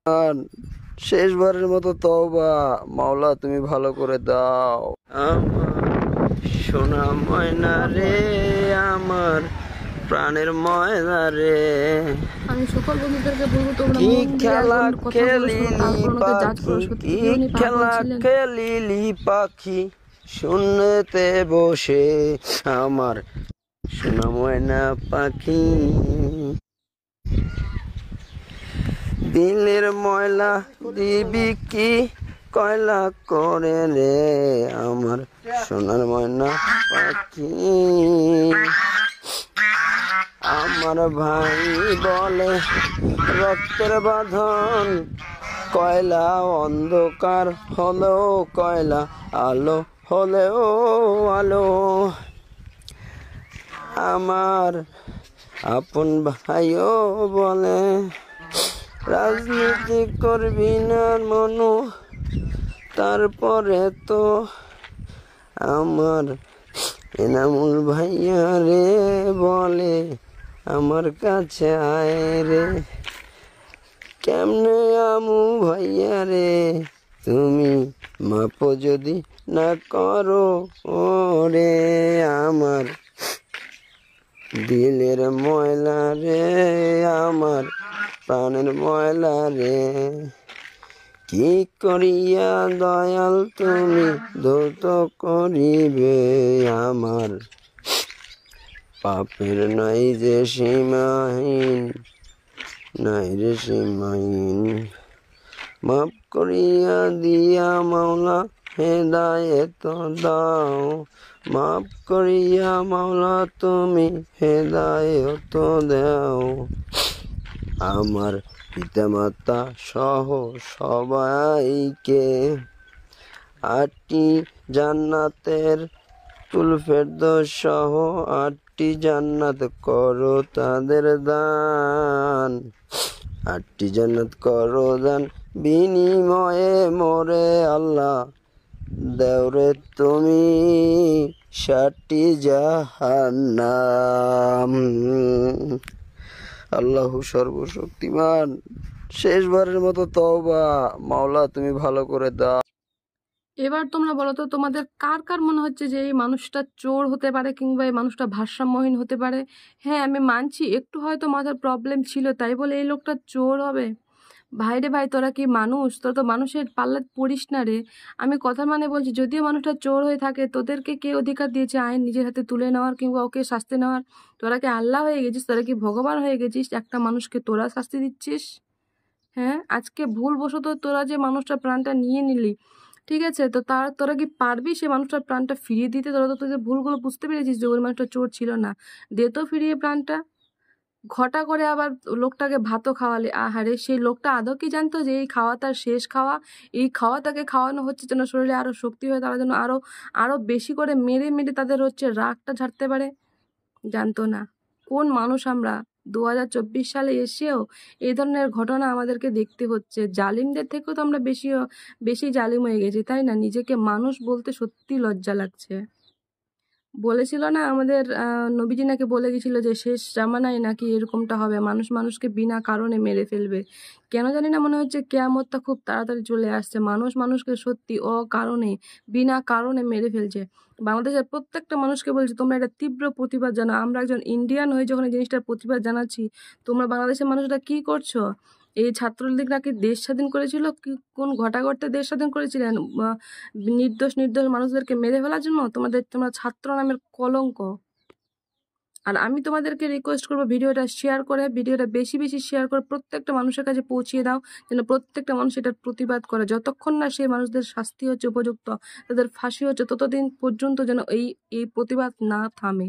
আর শেষবারের মতো তওবা, মাওলা তুমি ভালো করে দাও। আমার সোনা ময়না রে, আমার প্রাণের ময়না রে, আমি সকল বন্ধুদেরকে বলবো তোমরা কি মন দিয়ে খেলা এখন কথা বলে শোনো, তারপর ওনাকে জাজ খেলিলি করো। পাখি, সত্যি কি কি উনি পাগল খেলা ছিলেন? খেলিলি পাখি শূন্যতে বসে, আমার সোনা ময়না পাখি। দিলের ময়লা দিবি কি কয়লা করে রে, আমার সোনার ময়না পাখি। আমার ভাই বলে রক্তের বাঁধন, কয়লা অন্ধকার হলেও কয়লা, আলো হলেও আলো। আমার আপন ভাইও বলে রাজনীতি করবি না মনু, তারপরে তো আমার এনামুল ভাইয়া রে বলে আমার কাছে আয় রে, কেমনে আমু ভাইয়া রে তুমি মাপ যদি না করো ওরে, আমার দিলের ময়লা রে, আমার প্রাণের ময়লা রে, কি করিয়া দয়াল তুমি ধৌত করিবে, আমার পাপের নাই যে সীমাহীন, নাই রে সীমাহীন। মাফ করিয়া দিয়া মাওলা হেদায়েত দাও, মাফ করিয়া মাওলা তুমি হেদায়েত দাও। আমার পিতামাতা সহ সবাইকে 8টি জান্নাতের কুল ফেরদৌস সহ 8টি জান্নাত করো তাদের দান, 8টি জান্নাত করো দান, বিনিময়ে মোরে আল্লাহ দেওরে তুমি 7টি জাহান্নাম। আল্লাহ সর্বশক্তিমান, শেষবারের মতো তওবা, মাওলা তুমি ভালো করে দাও। এবার তোমরা বলো তো, তোমাদের কার কার মনে হচ্ছে যে এই মানুষটা চোর হতে পারে কিংবা এই মানুষটা ভারসাম্যহীন হতে পারে? হ্যাঁ, আমি মানছি একটু হয়তো মাথার প্রবলেম ছিল, তাই বলে এই লোকটা চোর হবে? ভাই রে ভাই, তোরা কি মানুষ? তোরা তো মানুষের পাল্লা পড়িস না রে। আমি কথা মানে বলছি, যদিও মানুষটা চোর হয়ে থাকে, তোদেরকে কে অধিকার দিয়েছে আইন নিজের হাতে তুলে নেওয়ার কিংবা ওকে শাস্তি নেওয়ার? তোরা কি আল্লাহ হয়ে গেছিস? তোরা কি ভগবান হয়ে গেছিস? একটা মানুষকে তোরা শাস্তি দিচ্ছিস? হ্যাঁ, আজকে ভুলবশত তোরা যে মানুষটার প্রাণটা নিয়ে নিলি, ঠিক আছে, তো তোরা কি পারবি সে মানুষটার প্রাণটা ফিরিয়ে দিতে? তোরা তো তোদের ভুলগুলো বুঝতে পেরেছিস যে ওই মানুষটা চোর ছিল না, দে তো ফিরিয়ে প্রাণটা। ঘটা করে আবার লোকটাকে ভাতও খাওয়ালে, আহারে সেই লোকটা আদৌ কি জানতো যে এই খাওয়া তার শেষ খাওয়া? এই খাওয়া তাকে খাওয়ানো হচ্ছে যেন শরীরে আরো শক্তি হয়, তারা যেন আরো আরো বেশি করে মেরে মেরে তাদের হচ্ছে রাগটা ঝাড়তে পারে। জানতো না। কোন মানুষ আমরা? 2024 সালে এসেও এই ধরনের ঘটনা আমাদেরকে দেখতে হচ্ছে। জালিমদের থেকেও তো আমরা বেশি বেশি জালিম হয়ে গেছি, তাই না? নিজেকে মানুষ বলতে সত্যি লজ্জা লাগছে। বলেছিল না আমাদের নবীজি নাকি বলে গেছিল যে শেষ জামানায় নাকি এরকমটা হবে, মানুষ মানুষকে বিনা কারণে মেরে ফেলবে। কেন জানি না মনে হচ্ছে কেয়ামতটা খুব তাড়াতাড়ি চলে আসছে। মানুষ মানুষকে সত্যি অকারণে বিনা কারণে মেরে ফেলছে। বাংলাদেশের প্রত্যেকটা মানুষকে বলছে তোমরা এটা তীব্র প্রতিবাদ জানাও। আমরা একজন ইন্ডিয়ান হয়ে যখন এই জিনিসটার প্রতিবাদ জানাচ্ছি, তোমরা বাংলাদেশের মানুষরা কি করছো? এই ছাত্রলীগ নাকি দেশ স্বাধীন করেছিল, কোন ঘটা ঘটতে দেশ স্বাধীন করেছিলেন? নির্দোষ নির্দোষ মানুষদেরকে মেরে ফেলার জন্য? তোমরা ছাত্র নামের কলঙ্ক। আর আমি তোমাদেরকে রিকোয়েস্ট করবো, ভিডিওটা বেশি বেশি শেয়ার করে প্রত্যেকটা মানুষের কাছে পৌঁছিয়ে দাও, যেন প্রত্যেকটা মানুষ এটার প্রতিবাদ করে। যতক্ষণ না সেই মানুষদের শাস্তি হচ্ছে উপযুক্ত, তাদের ফাঁসি হচ্ছে, ততদিন পর্যন্ত যেন এই প্রতিবাদ না থামে।